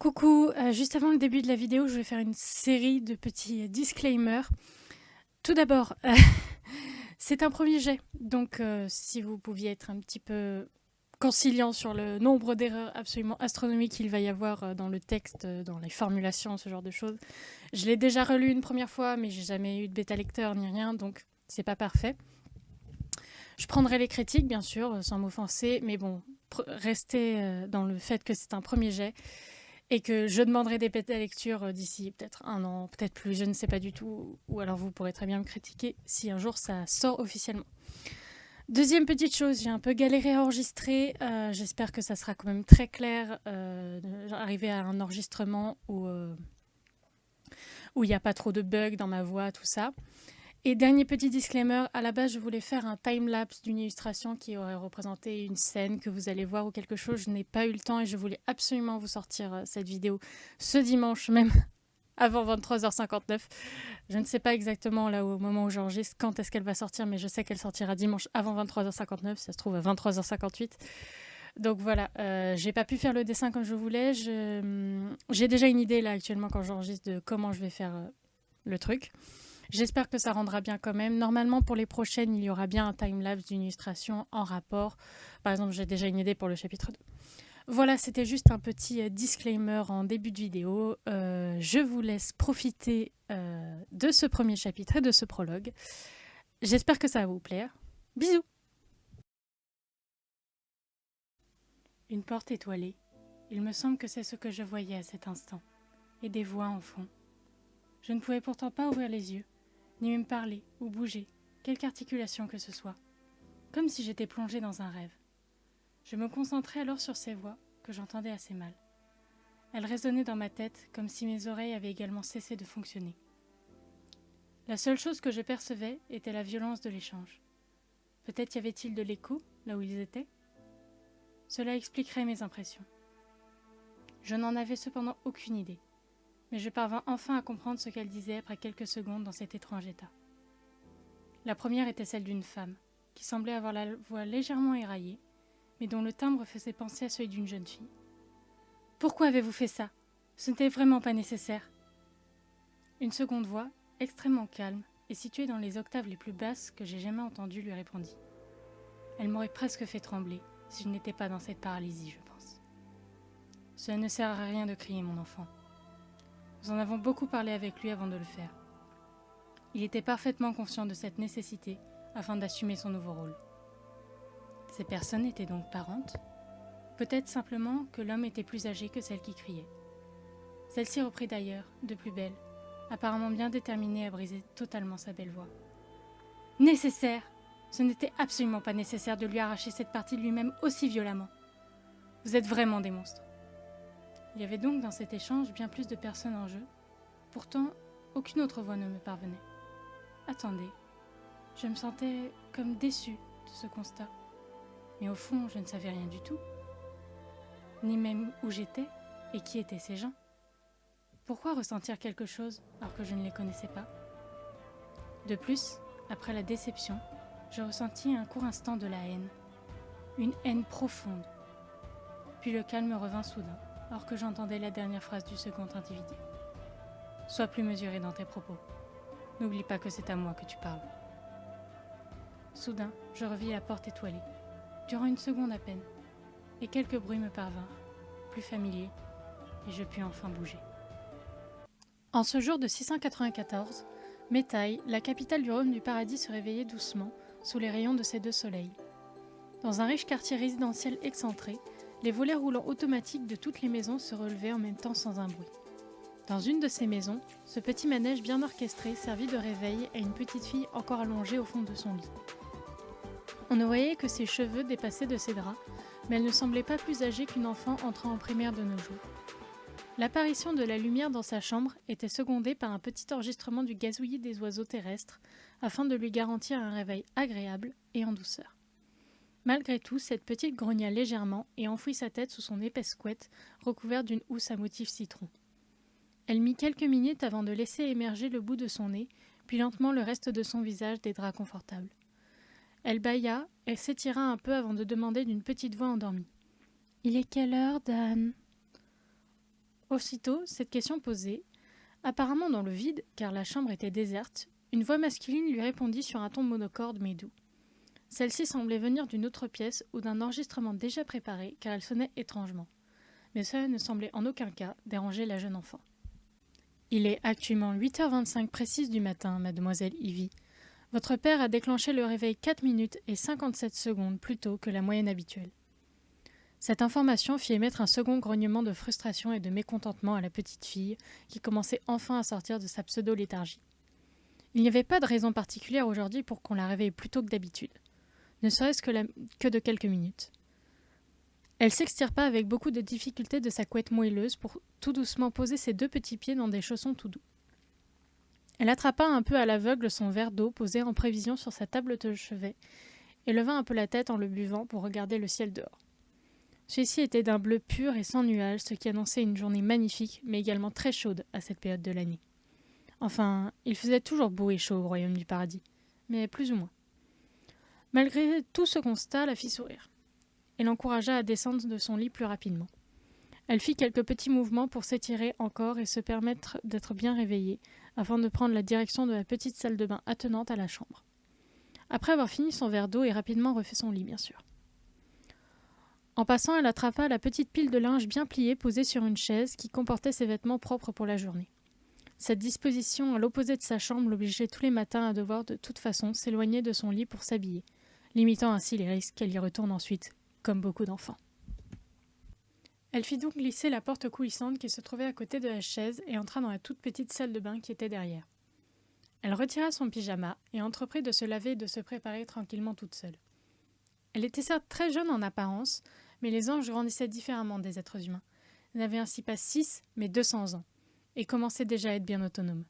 Coucou, juste avant le début de la vidéo, je vais faire une série de petits disclaimers. Tout d'abord, c'est un premier jet, donc si vous pouviez être un petit peu conciliant sur le nombre d'erreurs absolument astronomiques qu'il va y avoir dans le texte, dans les formulations, ce genre de choses. Je l'ai déjà relu une première fois, mais j'ai jamais eu de bêta lecteur ni rien, donc c'est pas parfait. Je prendrai les critiques, bien sûr, sans m'offenser, mais bon, restez dans le fait que c'est un premier jet. Et que je demanderai des bêta-lectures d'ici peut-être 1 an, peut-être plus, je ne sais pas du tout. Ou alors vous pourrez très bien me critiquer si un jour ça sort officiellement. Deuxième petite chose, j'ai un peu galéré à enregistrer. J'espère que ça sera quand même très clair d'arriver à un enregistrement où il n'y a pas trop de bugs dans ma voix, tout ça. Et dernier petit disclaimer, à la base je voulais faire un time-lapse d'une illustration qui aurait représenté une scène que vous allez voir ou quelque chose. Je n'ai pas eu le temps et je voulais absolument vous sortir cette vidéo ce dimanche même avant 23h59. Je ne sais pas exactement là au moment où j'enregistre quand est-ce qu'elle va sortir, mais je sais qu'elle sortira dimanche avant 23h59, ça se trouve à 23h58. Donc voilà, j'ai pas pu faire le dessin comme je voulais. J'ai déjà une idée là actuellement quand j'enregistre de comment je vais faire le truc. J'espère que ça rendra bien quand même. Normalement, pour les prochaines, il y aura bien un time-lapse d'une illustration en rapport. Par exemple, j'ai déjà une idée pour le chapitre 2. Voilà, c'était juste un petit disclaimer en début de vidéo. Je vous laisse profiter de ce premier chapitre et de ce prologue. J'espère que ça va vous plaire. Bisous! Une porte étoilée. Il me semble que c'est ce que je voyais à cet instant. Et des voix en fond. Je ne pouvais pourtant pas ouvrir les yeux, ni même parler ou bouger, quelque articulation que ce soit, comme si j'étais plongée dans un rêve. Je me concentrais alors sur ces voix, que j'entendais assez mal. Elles résonnaient dans ma tête comme si mes oreilles avaient également cessé de fonctionner. La seule chose que je percevais était la violence de l'échange. Peut-être y avait-il de l'écho, là où ils étaient ? Cela expliquerait mes impressions. Je n'en avais cependant aucune idée, mais je parvins enfin à comprendre ce qu'elle disait après quelques secondes dans cet étrange état. La première était celle d'une femme, qui semblait avoir la voix légèrement éraillée, mais dont le timbre faisait penser à celui d'une jeune fille. « Pourquoi avez-vous fait ça ? Ce n'était vraiment pas nécessaire. » Une seconde voix, extrêmement calme et située dans les octaves les plus basses que j'ai jamais entendues, lui répondit. Elle m'aurait presque fait trembler si je n'étais pas dans cette paralysie, je pense. « Cela ne sert à rien de crier, mon enfant. Nous en avons beaucoup parlé avec lui avant de le faire. Il était parfaitement conscient de cette nécessité afin d'assumer son nouveau rôle. Ces personnes étaient donc parentes ? Peut-être simplement que l'homme était plus âgé que celle qui criait. Celle-ci reprit d'ailleurs, de plus belle, apparemment bien déterminée à briser totalement sa belle voix. « Nécessaire ! Ce n'était absolument pas nécessaire de lui arracher cette partie de lui-même aussi violemment. Vous êtes vraiment des monstres. » Il y avait donc dans cet échange bien plus de personnes en jeu. Pourtant, aucune autre voix ne me parvenait. Attendez, je me sentais comme déçue de ce constat. Mais au fond, je ne savais rien du tout. Ni même où j'étais et qui étaient ces gens. Pourquoi ressentir quelque chose alors que je ne les connaissais pas ? De plus, après la déception, je ressentis un court instant de la haine. Une haine profonde. Puis le calme revint soudain, alors que j'entendais la dernière phrase du second individu. « Sois plus mesuré dans tes propos. N'oublie pas que c'est à moi que tu parles. » Soudain, je revis la porte étoilée, durant une seconde à peine, et quelques bruits me parvinrent, plus familiers, et je pus enfin bouger. En ce jour de 694, Métaï, la capitale du royaume du paradis, se réveillait doucement sous les rayons de ses 2 soleils. Dans un riche quartier résidentiel excentré, les volets roulants automatiques de toutes les maisons se relevaient en même temps sans un bruit. Dans une de ces maisons, ce petit manège bien orchestré servit de réveil à une petite fille encore allongée au fond de son lit. On ne voyait que ses cheveux dépassaient de ses draps, mais elle ne semblait pas plus âgée qu'une enfant entrant en primaire de nos jours. L'apparition de la lumière dans sa chambre était secondée par un petit enregistrement du gazouillis des oiseaux terrestres, afin de lui garantir un réveil agréable et en douceur. Malgré tout, cette petite grogna légèrement et enfouit sa tête sous son épaisse couette, recouverte d'une housse à motif citron. Elle mit quelques minutes avant de laisser émerger le bout de son nez, puis lentement le reste de son visage des draps confortables. Elle bâilla et s'étira un peu avant de demander d'une petite voix endormie. « Il est quelle heure, Dan ?» Aussitôt, cette question posée, apparemment dans le vide, car la chambre était déserte, une voix masculine lui répondit sur un ton monocorde mais doux. Celle-ci semblait venir d'une autre pièce ou d'un enregistrement déjà préparé, car elle sonnait étrangement. Mais cela ne semblait en aucun cas déranger la jeune enfant. « Il est actuellement 8h25 précise du matin, mademoiselle Ivy. Votre père a déclenché le réveil 4 minutes et 57 secondes plus tôt que la moyenne habituelle. » Cette information fit émettre un second grognement de frustration et de mécontentement à la petite fille, qui commençait enfin à sortir de sa pseudo-léthargie. Il n'y avait pas de raison particulière aujourd'hui pour qu'on la réveille plus tôt que d'habitude, ne serait-ce que de quelques minutes. Elle s'extirpa avec beaucoup de difficulté de sa couette moelleuse pour tout doucement poser ses 2 petits pieds dans des chaussons tout doux. Elle attrapa un peu à l'aveugle son verre d'eau posé en prévision sur sa table de chevet et leva un peu la tête en le buvant pour regarder le ciel dehors. Celui-ci était d'un bleu pur et sans nuages, ce qui annonçait une journée magnifique, mais également très chaude à cette période de l'année. Enfin, il faisait toujours beau et chaud au royaume du paradis, mais plus ou moins. Malgré tout ce constat, la fit sourire et l'encouragea à descendre de son lit plus rapidement. Elle fit quelques petits mouvements pour s'étirer encore et se permettre d'être bien réveillée, afin de prendre la direction de la petite salle de bain attenante à la chambre. Après avoir fini son verre d'eau et rapidement refait son lit, bien sûr. En passant, elle attrapa la petite pile de linge bien pliée posée sur une chaise qui comportait ses vêtements propres pour la journée. Cette disposition à l'opposé de sa chambre l'obligeait tous les matins à devoir de toute façon s'éloigner de son lit pour s'habiller, limitant ainsi les risques qu'elle y retourne ensuite, comme beaucoup d'enfants. Elle fit donc glisser la porte coulissante qui se trouvait à côté de la chaise et entra dans la toute petite salle de bain qui était derrière. Elle retira son pyjama et entreprit de se laver et de se préparer tranquillement toute seule. Elle était certes très jeune en apparence, mais les anges grandissaient différemment des êtres humains. Elle n'avait ainsi pas 6, mais 200 ans, et commençait déjà à être bien autonome.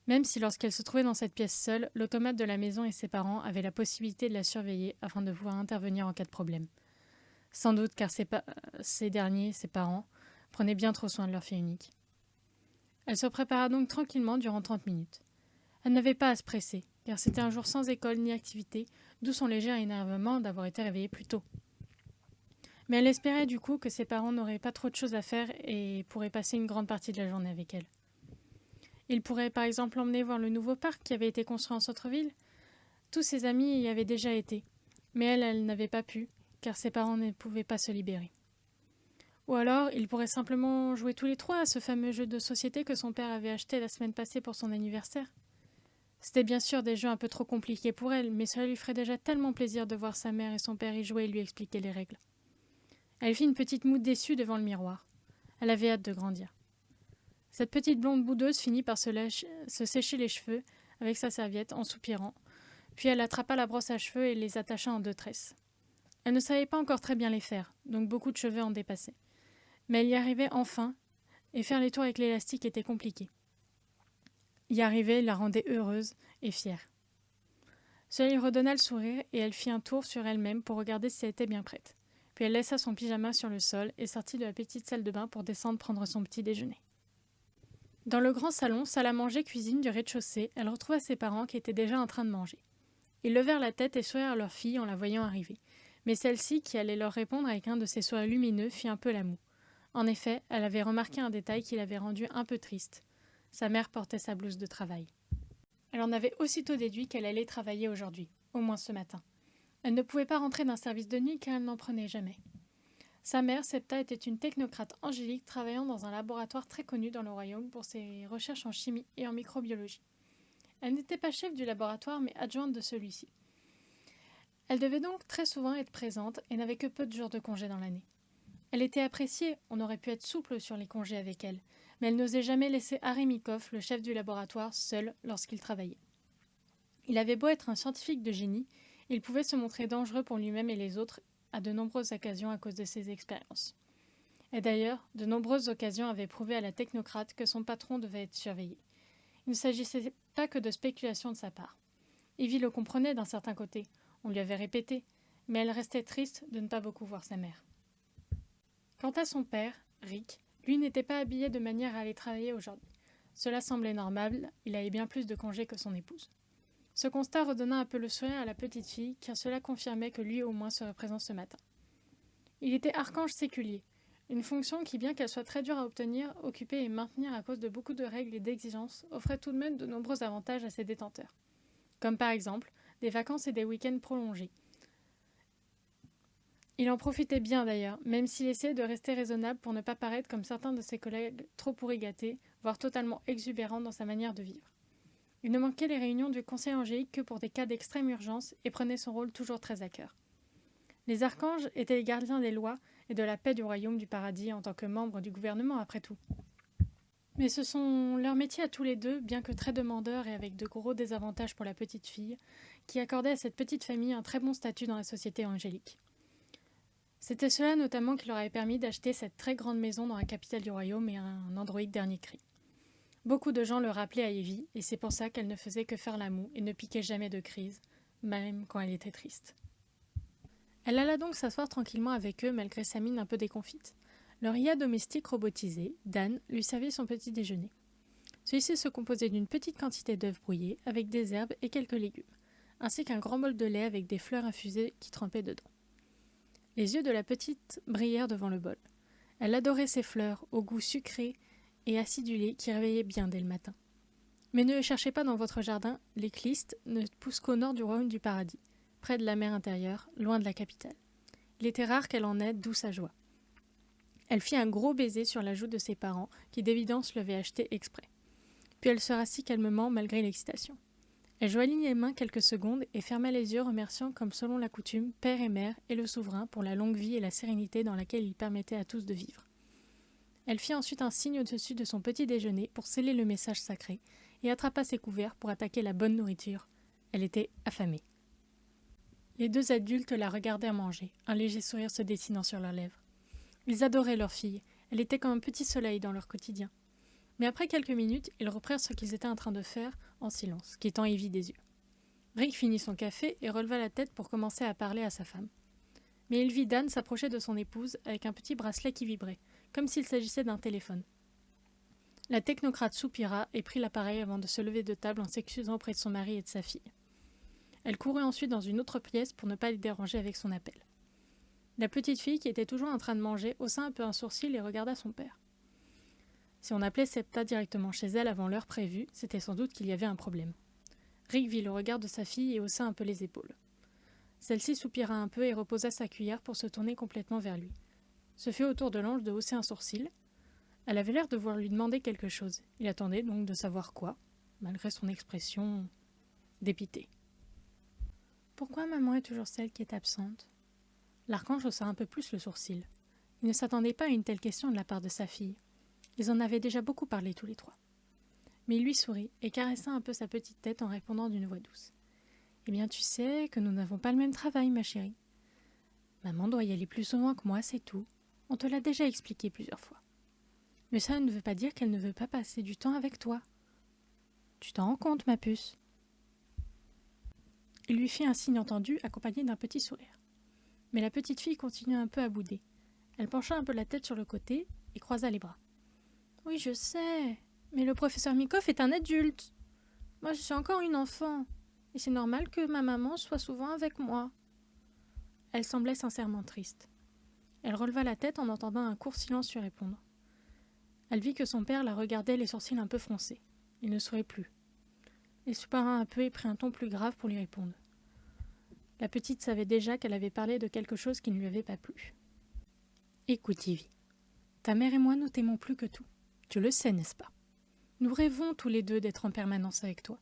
Même si lorsqu'elle se trouvait dans cette pièce seule, l'automate de la maison et ses parents avaient la possibilité de la surveiller afin de pouvoir intervenir en cas de problème. Sans doute car ces derniers, ses parents, prenaient bien trop soin de leur fille unique. Elle se prépara donc tranquillement durant 30 minutes. Elle n'avait pas à se presser, car c'était un jour sans école ni activité, d'où son léger énervement d'avoir été réveillée plus tôt. Mais elle espérait du coup que ses parents n'auraient pas trop de choses à faire et pourraient passer une grande partie de la journée avec elle. Ils pourraient par exemple l'emmener voir le nouveau parc qui avait été construit en centre-ville. Tous ses amis y avaient déjà été, mais elle n'avait pas pu, car ses parents ne pouvaient pas se libérer. Ou alors, ils pourraient simplement jouer tous les 3 à ce fameux jeu de société que son père avait acheté la semaine passée pour son anniversaire. C'était bien sûr des jeux un peu trop compliqués pour elle, mais cela lui ferait déjà tellement plaisir de voir sa mère et son père y jouer et lui expliquer les règles. Elle fit une petite moue déçue devant le miroir. Elle avait hâte de grandir. Cette petite blonde boudeuse finit par se sécher les cheveux avec sa serviette en soupirant, puis elle attrapa la brosse à cheveux et les attacha en 2 tresses. Elle ne savait pas encore très bien les faire, donc beaucoup de cheveux en dépassaient. Mais elle y arrivait enfin, et faire les tours avec l'élastique était compliqué. Y arriver la rendait heureuse et fière. Cela lui redonna le sourire et elle fit un tour sur elle-même pour regarder si elle était bien prête. Puis elle laissa son pyjama sur le sol et sortit de la petite salle de bain pour descendre prendre son petit déjeuner. Dans le grand salon, salle à manger, cuisine du rez-de-chaussée, elle retrouva ses parents qui étaient déjà en train de manger. Ils levèrent la tête et sourirent à leur fille en la voyant arriver. Mais celle-ci, qui allait leur répondre avec un de ses sourires lumineux, fit un peu la moue. En effet, elle avait remarqué un détail qui l'avait rendue un peu triste. Sa mère portait sa blouse de travail. Elle en avait aussitôt déduit qu'elle allait travailler aujourd'hui, au moins ce matin. Elle ne pouvait pas rentrer d'un service de nuit car elle n'en prenait jamais. Sa mère, Septa, était une technocrate angélique travaillant dans un laboratoire très connu dans le royaume pour ses recherches en chimie et en microbiologie. Elle n'était pas chef du laboratoire mais adjointe de celui-ci. Elle devait donc très souvent être présente et n'avait que peu de jours de congé dans l'année. Elle était appréciée, on aurait pu être souple sur les congés avec elle, mais elle n'osait jamais laisser Harry Mikoff, le chef du laboratoire, seul lorsqu'il travaillait. Il avait beau être un scientifique de génie, il pouvait se montrer dangereux pour lui-même et les autres à de nombreuses occasions à cause de ses expériences. Et d'ailleurs, de nombreuses occasions avaient prouvé à la technocrate que son patron devait être surveillé. Il ne s'agissait pas que de spéculations de sa part. Ivy le comprenait d'un certain côté, on lui avait répété, mais elle restait triste de ne pas beaucoup voir sa mère. Quant à son père, Rick, lui n'était pas habillé de manière à aller travailler aujourd'hui. Cela semblait normal, il avait bien plus de congés que son épouse. Ce constat redonna un peu le sourire à la petite fille, car cela confirmait que lui au moins serait présent ce matin. Il était archange séculier, Une fonction qui, bien qu'elle soit très dure à obtenir, occuper et maintenir à cause de beaucoup de règles et d'exigences, offrait tout de même de nombreux avantages à ses détenteurs. Comme par exemple, des vacances et des week-ends prolongés. Il en profitait bien d'ailleurs, même s'il essayait de rester raisonnable pour ne pas paraître comme certains de ses collègues trop pourri gâtés, voire totalement exubérant dans sa manière de vivre. Il ne manquait les réunions du conseil angélique que pour des cas d'extrême urgence et prenait son rôle toujours très à cœur. Les archanges étaient les gardiens des lois et de la paix du royaume du paradis en tant que membres du gouvernement après tout. Mais ce sont leurs métiers à tous les deux, bien que très demandeurs et avec de gros désavantages pour la petite fille, qui accordaient à cette petite famille un très bon statut dans la société angélique. C'était cela notamment qui leur avait permis d'acheter cette très grande maison dans la capitale du royaume et un androïde dernier cri. Beaucoup de gens le rappelaient à Evie, et c'est pour ça qu'elle ne faisait que faire la moue et ne piquait jamais de crise, même quand elle était triste. Elle alla donc s'asseoir tranquillement avec eux malgré sa mine un peu déconfite. Leur IA domestique robotisé, Dan, lui servit son petit déjeuner. Celui-ci se composait d'une petite quantité d'œufs brouillés avec des herbes et quelques légumes, ainsi qu'un grand bol de lait avec des fleurs infusées qui trempaient dedans. Les yeux de la petite brillèrent devant le bol. Elle adorait ces fleurs, au goût sucré et acidulé qui réveillaient bien dès le matin. Mais ne les cherchez pas dans votre jardin, les clistes ne poussent qu'au nord du royaume du paradis, près de la mer intérieure, loin de la capitale. Il était rare qu'elle en ait, d'où sa joie. Elle fit un gros baiser sur la joue de ses parents, qui d'évidence l'avaient acheté exprès. Puis elle se rassit calmement malgré l'excitation. Elle joignit les mains quelques secondes et ferma les yeux, remerciant comme selon la coutume père et mère et le souverain pour la longue vie et la sérénité dans laquelle il permettait à tous de vivre. Elle fit ensuite un signe au-dessus de son petit déjeuner pour sceller le message sacré et attrapa ses couverts pour attaquer la bonne nourriture. Elle était affamée. Les deux adultes la regardèrent manger, un léger sourire se dessinant sur leurs lèvres. Ils adoraient leur fille, elle était comme un petit soleil dans leur quotidien. Mais après quelques minutes, ils reprirent ce qu'ils étaient en train de faire en silence, quittant Evie des yeux. Rick finit son café et releva la tête pour commencer à parler à sa femme. Mais il vit Dan s'approcher de son épouse avec un petit bracelet qui vibrait, comme s'il s'agissait d'un téléphone. La technocrate soupira et prit l'appareil avant de se lever de table en s'excusant auprès de son mari et de sa fille. Elle courut ensuite dans une autre pièce pour ne pas les déranger avec son appel. La petite fille, qui était toujours en train de manger, haussa un peu un sourcil et regarda son père. Si on appelait Septa directement chez elle avant l'heure prévue, c'était sans doute qu'il y avait un problème. Rick vit le regard de sa fille et haussa un peu les épaules. Celle-ci soupira un peu et reposa sa cuillère pour se tourner complètement vers lui. Ce fut au tour de l'ange de hausser un sourcil. Elle avait l'air de vouloir lui demander quelque chose. Il attendait donc de savoir quoi, malgré son expression dépitée. « Pourquoi maman est toujours celle qui est absente ?» L'archange haussa un peu plus le sourcil. Il ne s'attendait pas à une telle question de la part de sa fille. Ils en avaient déjà beaucoup parlé tous les trois. Mais il lui sourit et caressa un peu sa petite tête en répondant d'une voix douce. « Eh bien, tu sais que nous n'avons pas le même travail, ma chérie. Maman doit y aller plus souvent que moi, c'est tout. On te l'a déjà expliqué plusieurs fois. Mais ça ne veut pas dire qu'elle ne veut pas passer du temps avec toi. Tu t'en rends compte, ma puce ?» Il lui fit un signe entendu, accompagné d'un petit sourire. Mais la petite fille continua un peu à bouder. Elle pencha un peu la tête sur le côté et croisa les bras. « Oui, je sais, mais le professeur Mikov est un adulte. Moi, je suis encore une enfant, et c'est normal que ma maman soit souvent avec moi. » Elle semblait sincèrement triste. Elle releva la tête en entendant un court silence lui répondre. Elle vit que son père la regardait les sourcils un peu froncés. Il ne sourit plus. Il soupira un peu et prit un ton plus grave pour lui répondre. La petite savait déjà qu'elle avait parlé de quelque chose qui ne lui avait pas plu. « Écoute, Ivy, ta mère et moi nous t'aimons plus que tout. Tu le sais, n'est-ce pas? Nous rêvons tous les deux d'être en permanence avec toi.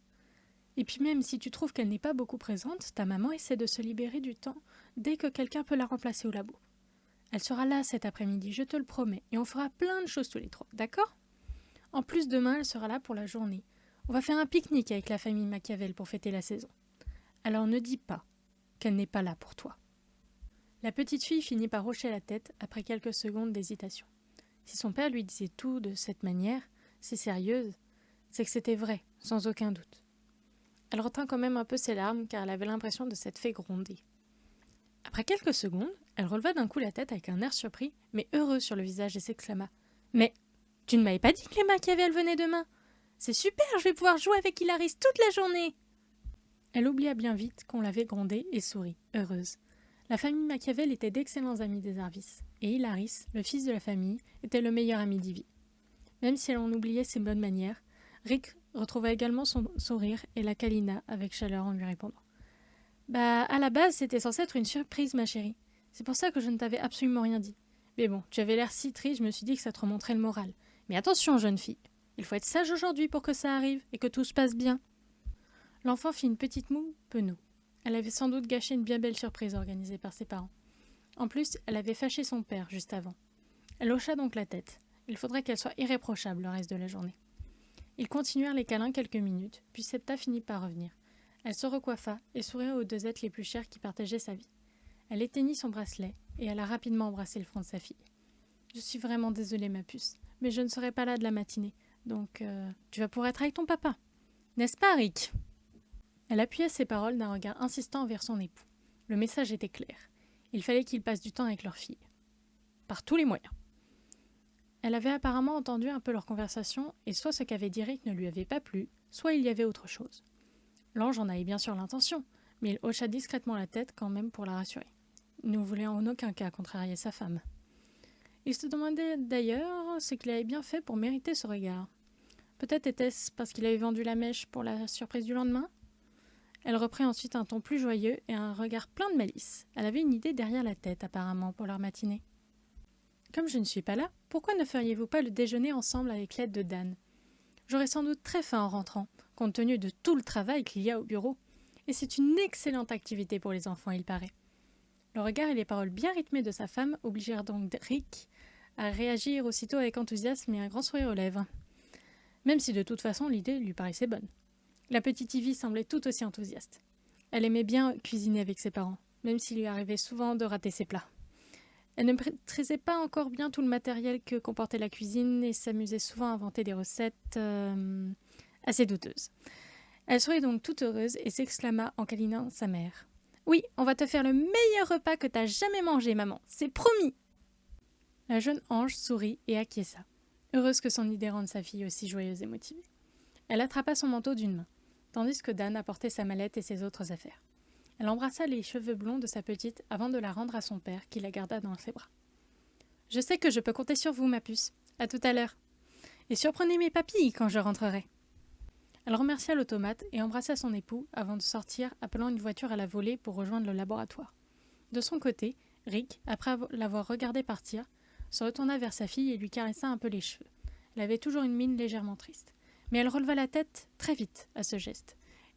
Et puis même si tu trouves qu'elle n'est pas beaucoup présente, ta maman essaie de se libérer du temps dès que quelqu'un peut la remplacer au labo. Elle sera là cet après-midi, je te le promets, et on fera plein de choses tous les trois, d'accord? En plus, demain, elle sera là pour la journée. On va faire un pique-nique avec la famille Machiavel pour fêter la saison. Alors ne dis pas qu'elle n'est pas là pour toi. » La petite fille finit par hocher la tête après quelques secondes d'hésitation. Si son père lui disait tout de cette manière, si sérieuse, c'est que c'était vrai, sans aucun doute. Elle retint quand même un peu ses larmes car elle avait l'impression de s'être fait gronder. Après quelques secondes, elle releva d'un coup la tête avec un air surpris, mais heureux sur le visage et s'exclama « Mais tu ne m'avais pas dit que les Machiavel venaient demain? C'est super, je vais pouvoir jouer avec Hilaris toute la journée !» Elle oublia bien vite qu'on l'avait grondée et sourit, heureuse. La famille Machiavel était d'excellents amis des Arvis. et Hilaris, le fils de la famille, était le meilleur ami d'Ivy. Même si elle en oubliait ses bonnes manières, Rick retrouva également son sourire et la câlina avec chaleur en lui répondant. « Bah, à la base, c'était censé être une surprise, ma chérie. C'est pour ça que je ne t'avais absolument rien dit. Mais bon, tu avais l'air si triste, je me suis dit que ça te remonterait le moral. Mais attention, jeune fille, il faut être sage aujourd'hui pour que ça arrive et que tout se passe bien. » L'enfant fit une petite moue penaud. Elle avait sans doute gâché une bien belle surprise organisée par ses parents. En plus, elle avait fâché son père juste avant. Elle hocha donc la tête. Il faudrait qu'elle soit irréprochable le reste de la journée. Ils continuèrent les câlins quelques minutes, puis Septa finit par revenir. Elle se recoiffa et sourit aux deux êtres les plus chers qui partageaient sa vie. Elle éteignit son bracelet et elle a rapidement embrassé le front de sa fille. « Je suis vraiment désolée, ma puce, mais je ne serai pas là de la matinée, donc tu vas pouvoir être avec ton papa. N'est-ce pas, Rick ?» Elle appuya ses paroles d'un regard insistant vers son époux. Le message était clair. Il fallait qu'ils passent du temps avec leur fille. Par tous les moyens. Elle avait apparemment entendu un peu leur conversation, et soit ce qu'avait dit Rick ne lui avait pas plu, soit il y avait autre chose. L'ange en avait bien sûr l'intention, mais il hocha discrètement la tête quand même pour la rassurer. Il ne voulait en aucun cas contrarier sa femme. Il se demandait d'ailleurs ce qu'il avait bien fait pour mériter ce regard. Peut-être était-ce parce qu'il avait vendu la mèche pour la surprise du lendemain ? Elle reprit ensuite un ton plus joyeux et un regard plein de malice. Elle avait une idée derrière la tête, apparemment, pour leur matinée. « Comme je ne suis pas là, pourquoi ne feriez-vous pas le déjeuner ensemble avec l'aide de Dan ? J'aurai sans doute très faim en rentrant, compte tenu de tout le travail qu'il y a au bureau. Et c'est une excellente activité pour les enfants, il paraît. » Le regard et les paroles bien rythmées de sa femme obligèrent donc Rick à réagir aussitôt avec enthousiasme et un grand sourire aux lèvres. Même si de toute façon l'idée lui paraissait bonne. La petite Ivy semblait tout aussi enthousiaste. Elle aimait bien cuisiner avec ses parents, même s'il lui arrivait souvent de rater ses plats. Elle ne maîtrisait pas encore bien tout le matériel que comportait la cuisine et s'amusait souvent à inventer des recettes assez douteuses. Elle sourit donc toute heureuse et s'exclama en câlinant sa mère. « Oui, on va te faire le meilleur repas que t'as jamais mangé, maman, c'est promis !» La jeune ange sourit et acquiesça, heureuse que son idée rende sa fille aussi joyeuse et motivée. Elle attrapa son manteau d'une main, tandis que Dan apportait sa mallette et ses autres affaires. Elle embrassa les cheveux blonds de sa petite avant de la rendre à son père, qui la garda dans ses bras. « Je sais que je peux compter sur vous, ma puce. À tout à l'heure. Et surprenez mes papilles quand je rentrerai. » Elle remercia l'automate et embrassa son époux avant de sortir, appelant une voiture à la volée pour rejoindre le laboratoire. De son côté, Rick, après l'avoir regardé partir, se retourna vers sa fille et lui caressa un peu les cheveux. Elle avait toujours une mine légèrement triste. Mais elle releva la tête très vite à ce geste,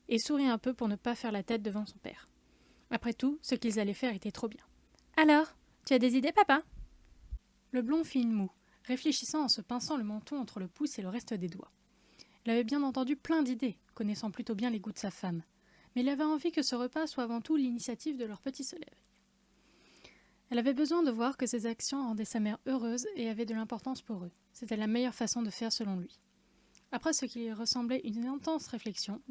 et sourit un peu pour ne pas faire la tête devant son père. Après tout, ce qu'ils allaient faire était trop bien. « Alors, tu as des idées, papa ?» Le blond fit une moue, réfléchissant en se pinçant le menton entre le pouce et le reste des doigts. Il avait bien entendu plein d'idées, connaissant plutôt bien les goûts de sa femme, mais il avait envie que ce repas soit avant tout l'initiative de leur petit soleil. Elle avait besoin de voir que ses actions rendaient sa mère heureuse et avaient de l'importance pour eux. C'était la meilleure façon de faire selon lui. Après ce qui ressemblait une intense réflexion,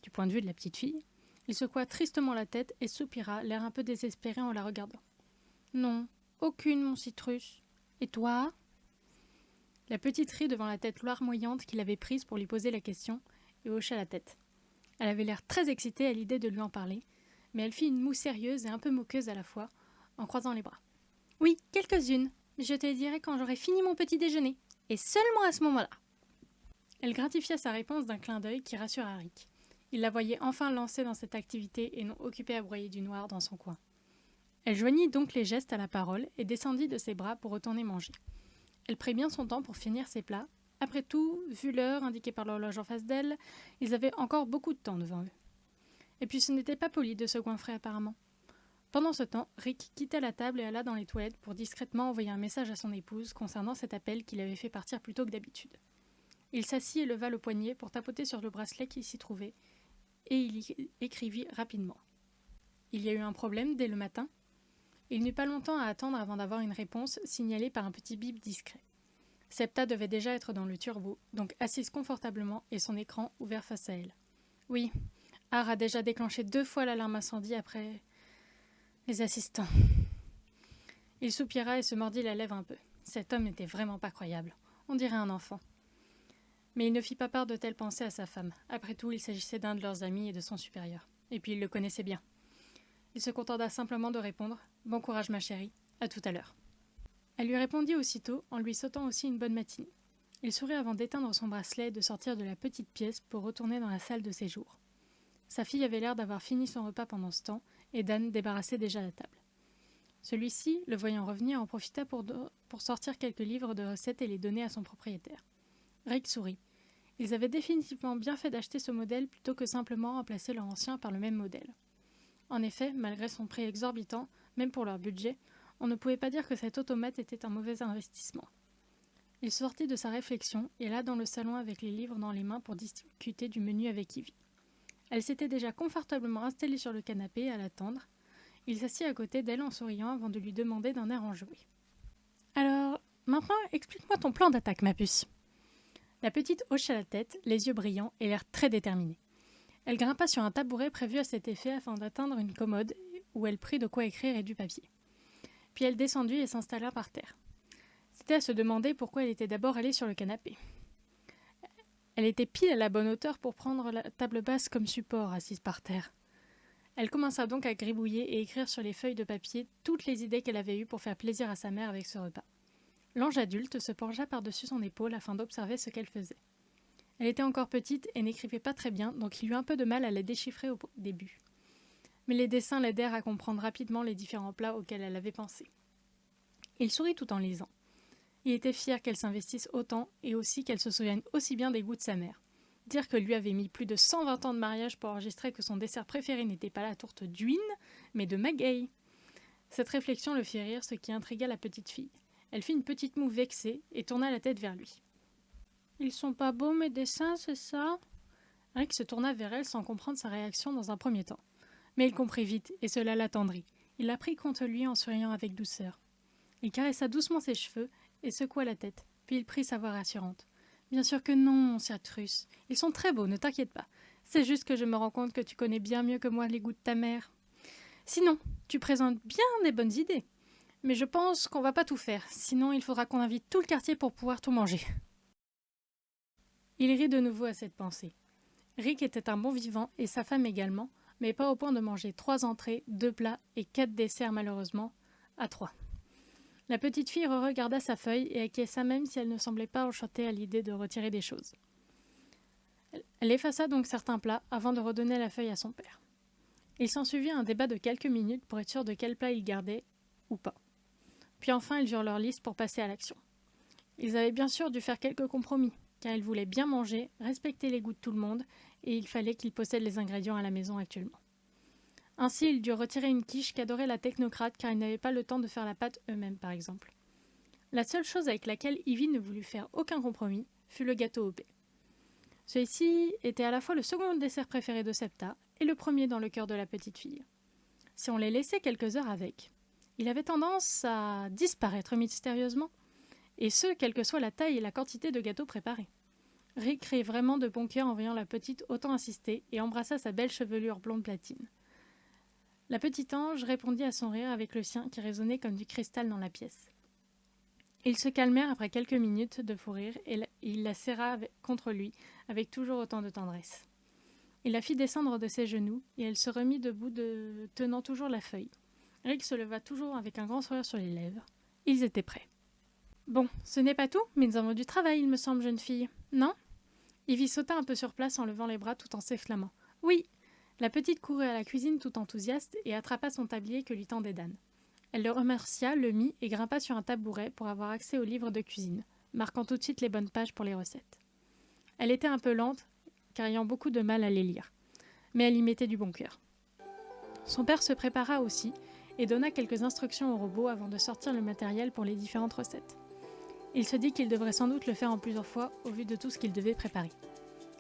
du point de vue de la petite fille, il secoua tristement la tête et soupira, l'air un peu désespéré en la regardant. « Non, aucune, mon citrus. Et toi ?» La petite rit devant la tête larmoyante qu'il avait prise pour lui poser la question et hocha la tête. Elle avait l'air très excitée à l'idée de lui en parler, mais elle fit une moue sérieuse et un peu moqueuse à la fois, en croisant les bras. « Oui, quelques-unes. Je te les dirai quand j'aurai fini mon petit déjeuner, et seulement à ce moment-là. » Elle gratifia sa réponse d'un clin d'œil qui rassura Rick. Il la voyait enfin lancée dans cette activité et non occupée à broyer du noir dans son coin. Elle joignit donc les gestes à la parole et descendit de ses bras pour retourner manger. Elle prit bien son temps pour finir ses plats. Après tout, vu l'heure indiquée par l'horloge en face d'elle, ils avaient encore beaucoup de temps devant eux. Et puis ce n'était pas poli de se goinfrer apparemment. Pendant ce temps, Rick quitta la table et alla dans les toilettes pour discrètement envoyer un message à son épouse concernant cet appel qu'il avait fait partir plus tôt que d'habitude. Il s'assit et leva le poignet pour tapoter sur le bracelet qui s'y trouvait, et il y écrivit rapidement. Il y a eu un problème dès le matin. Il n'eut pas longtemps à attendre avant d'avoir une réponse signalée par un petit bip discret. Septa devait déjà être dans le turbo, donc assise confortablement et son écran ouvert face à elle. Oui, Har a déjà déclenché 2 fois l'alarme incendie après les assistants. Il soupira et se mordit la lèvre un peu. Cet homme n'était vraiment pas croyable. On dirait un enfant. Mais il ne fit pas part de telles pensées à sa femme. Après tout, il s'agissait d'un de leurs amis et de son supérieur. Et puis il le connaissait bien. Il se contenta simplement de répondre « Bon courage ma chérie, à tout à l'heure ». Elle lui répondit aussitôt en lui souhaitant aussi une bonne matinée. Il sourit avant d'éteindre son bracelet et de sortir de la petite pièce pour retourner dans la salle de séjour. Sa fille avait l'air d'avoir fini son repas pendant ce temps, et Dan débarrassait déjà la table. Celui-ci, le voyant revenir, en profita pour sortir quelques livres de recettes et les donner à son propriétaire. Rick sourit. Ils avaient définitivement bien fait d'acheter ce modèle plutôt que simplement remplacer leur ancien par le même modèle. En effet, malgré son prix exorbitant, même pour leur budget, on ne pouvait pas dire que cet automate était un mauvais investissement. Il sortit de sa réflexion et alla dans le salon avec les livres dans les mains pour discuter du menu avec Ivy. Elle s'était déjà confortablement installée sur le canapé à l'attendre. Il s'assit à côté d'elle en souriant avant de lui demander d'un air enjoué. « Alors, maintenant, explique-moi ton plan d'attaque, ma puce. » La petite hocha la tête, les yeux brillants et l'air très déterminé. Elle grimpa sur un tabouret prévu à cet effet afin d'atteindre une commode où elle prit de quoi écrire et du papier. Puis elle descendit et s'installa par terre. C'était à se demander pourquoi elle était d'abord allée sur le canapé. Elle était pile à la bonne hauteur pour prendre la table basse comme support, assise par terre. Elle commença donc à gribouiller et écrire sur les feuilles de papier toutes les idées qu'elle avait eues pour faire plaisir à sa mère avec ce repas. L'ange adulte se pencha par-dessus son épaule afin d'observer ce qu'elle faisait. Elle était encore petite et n'écrivait pas très bien, donc il eut un peu de mal à la déchiffrer au début. Mais les dessins l'aidèrent à comprendre rapidement les différents plats auxquels elle avait pensé. Il sourit tout en lisant. Il était fier qu'elle s'investisse autant et aussi qu'elle se souvienne aussi bien des goûts de sa mère. Dire que lui avait mis plus de 120 ans de mariage pour enregistrer que son dessert préféré n'était pas la tourte d'Huyn, mais de Maguey. Cette réflexion le fit rire, ce qui intrigua la petite fille. Elle fit une petite moue vexée et tourna la tête vers lui. « Ils sont pas beaux mes dessins, c'est ça ?» Rick se tourna vers elle sans comprendre sa réaction dans un premier temps. Mais il comprit vite, et cela l'attendrit. Il la prit contre lui en souriant avec douceur. Il caressa doucement ses cheveux et secoua la tête, puis il prit sa voix rassurante. « Bien sûr que non, mon Ciatrus. Ils sont très beaux, ne t'inquiète pas. C'est juste que je me rends compte que tu connais bien mieux que moi les goûts de ta mère. Sinon, tu présentes bien des bonnes idées. Mais je pense qu'on va pas tout faire, sinon il faudra qu'on invite tout le quartier pour pouvoir tout manger. » Il rit de nouveau à cette pensée. Rick était un bon vivant, et sa femme également, mais pas au point de manger 3 entrées, 2 plats et 4 desserts malheureusement, à 3. La petite fille regarda sa feuille et acquiesça même si elle ne semblait pas enchantée à l'idée de retirer des choses. Elle effaça donc certains plats avant de redonner la feuille à son père. Il s'ensuivit un débat de quelques minutes pour être sûr de quel plat ils gardaient ou pas. Puis enfin ils virent leur liste pour passer à l'action. Ils avaient bien sûr dû faire quelques compromis, car ils voulaient bien manger, respecter les goûts de tout le monde, et il fallait qu'ils possèdent les ingrédients à la maison actuellement. Ainsi, ils durent retirer une quiche qu'adorait la technocrate car ils n'avaient pas le temps de faire la pâte eux-mêmes, par exemple. La seule chose avec laquelle Ivy ne voulut faire aucun compromis fut le gâteau au paix. Celui-ci était à la fois le second dessert préféré de Septa et le premier dans le cœur de la petite fille. Si on les laissait quelques heures avec, il avait tendance à disparaître mystérieusement, et ce, quelle que soit la taille et la quantité de gâteaux préparés. Rick rit vraiment de bon cœur en voyant la petite autant insister et embrassa sa belle chevelure blonde platine. La petite ange répondit à son rire avec le sien qui résonnait comme du cristal dans la pièce. Ils se calmèrent après quelques minutes de fou rire et il la serra contre lui avec toujours autant de tendresse. Il la fit descendre de ses genoux et elle se remit debout tenant toujours la feuille. Rick se leva toujours avec un grand sourire sur les lèvres. Ils étaient prêts. « Bon, ce n'est pas tout, mais nous avons du travail, il me semble, jeune fille. Non ?» Ivy sauta un peu sur place en levant les bras tout en s'exclamant. « Oui !» La petite courut à la cuisine tout enthousiaste et attrapa son tablier que lui tendait Dan. Elle le remercia, le mit et grimpa sur un tabouret pour avoir accès aux livres de cuisine, marquant tout de suite les bonnes pages pour les recettes. Elle était un peu lente, car ayant beaucoup de mal à les lire, mais elle y mettait du bon cœur. Son père se prépara aussi et donna quelques instructions au robot avant de sortir le matériel pour les différentes recettes. Il se dit qu'il devrait sans doute le faire en plusieurs fois au vu de tout ce qu'il devait préparer.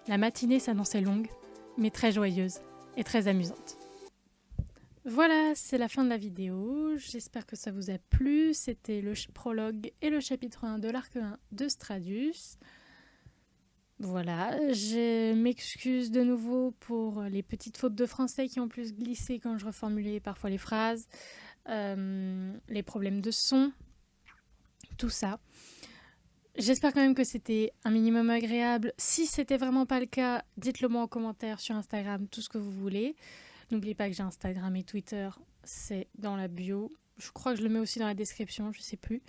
La matinée s'annonçait longue, mais très joyeuse et très amusante. Voilà, c'est la fin de la vidéo. J'espère que ça vous a plu. C'était le prologue et le chapitre 1 de l'arc 1 de Stradus. Voilà, je m'excuse de nouveau pour les petites fautes de français qui ont pu se glisser quand je reformulais parfois les phrases, les problèmes de son, tout ça. J'espère quand même que c'était un minimum agréable. Si c'était vraiment pas le cas, dites-le moi en commentaire sur Instagram, tout ce que vous voulez. N'oubliez pas que j'ai Instagram et Twitter, c'est dans la bio. Je crois que je le mets aussi dans la description, je sais plus.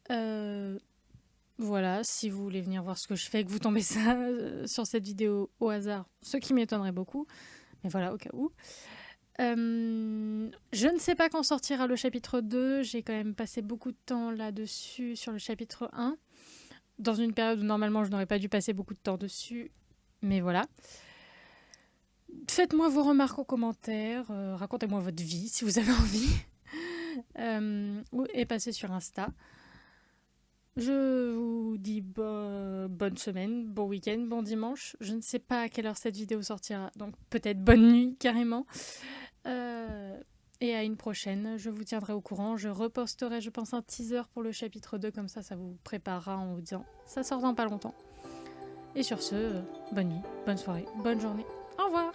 Voilà, si vous voulez venir voir ce que je fais et que vous tombez ça sur cette vidéo au hasard, ce qui m'étonnerait beaucoup, mais voilà, au cas où. Je ne sais pas quand sortira le chapitre 2, j'ai quand même passé beaucoup de temps là-dessus sur le chapitre 1, dans une période où normalement je n'aurais pas dû passer beaucoup de temps dessus, mais voilà. Faites-moi vos remarques en commentaire, racontez-moi votre vie si vous avez envie, et passez sur Insta. Je vous dis bonne semaine, bon week-end, bon dimanche. Je ne sais pas à quelle heure cette vidéo sortira, donc peut-être bonne nuit carrément. Et à une prochaine, je vous tiendrai au courant. Je reposterai, je pense, un teaser pour le chapitre 2, comme ça vous préparera en vous disant ça sort dans pas longtemps. Et sur ce, bonne nuit, bonne soirée, bonne journée. Au revoir!